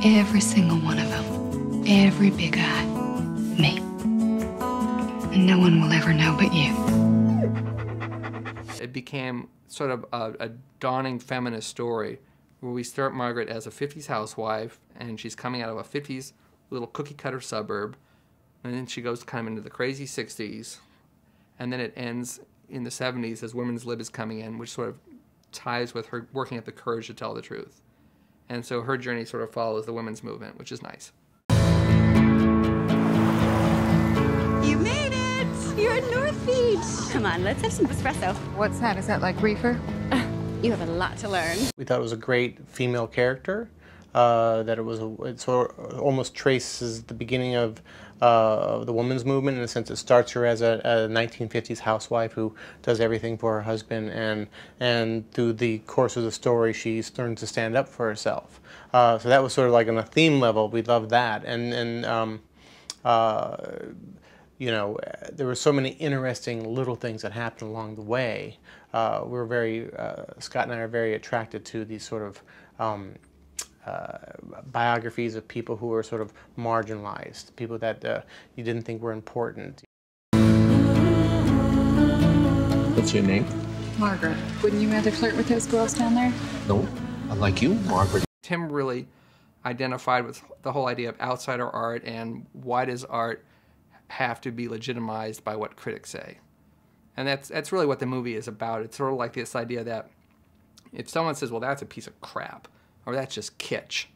Every single one of them. Every big eye. Me. And no one will ever know but you. It became sort of a dawning feminist story where we start Margaret as a 50s housewife, and she's coming out of a 50s little cookie-cutter suburb, and then she goes kind of into the crazy 60s, and then it ends in the 70s as women's lib is coming in, which sort of ties with her working up the courage to tell the truth. And so her journey sort of follows the women's movement, which is nice. You made it! You're at North Beach! Come on, let's have some espresso. What's that? Is that like reefer? You have a lot to learn. We thought it was a great female character, that it sort of almost traces the beginning of the women's movement. In a sense, it starts her as a 1950s housewife who does everything for her husband, and through the course of the story, she learns to stand up for herself. So that was sort of like on a theme level. We loved that, and you know, there were so many interesting little things that happened along the way. We're very, Scott and I are very attracted to these sort of biographies of people who were sort of marginalized, people that you didn't think were important. What's your name? Margaret. Wouldn't you rather flirt with those girls down there? No, I like you, Margaret. Tim really identified with the whole idea of outsider art and why does art have to be legitimized by what critics say. And that's really what the movie is about. It's sort of like this idea that if someone says, well, that's a piece of crap, or that's just kitsch,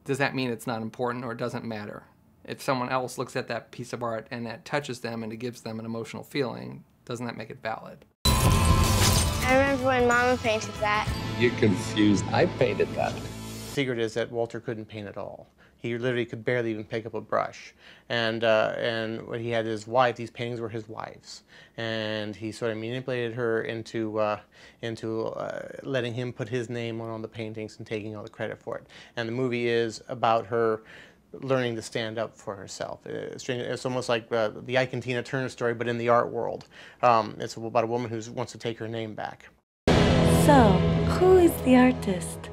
does that mean it's not important or it doesn't matter? If someone else looks at that piece of art and that touches them and it gives them an emotional feeling, doesn't that make it valid? I remember when Mama painted that. You're confused. I painted that. The secret is that Walter couldn't paint at all. He literally could barely even pick up a brush. And when he had his wife, these paintings were his wife's. And he sort of manipulated her into letting him put his name on the paintings and taking all the credit for it. And the movie is about her learning to stand up for herself. It's almost like the Ike and Tina Turner story, but in the art world. It's about a woman who wants to take her name back. So, who is the artist?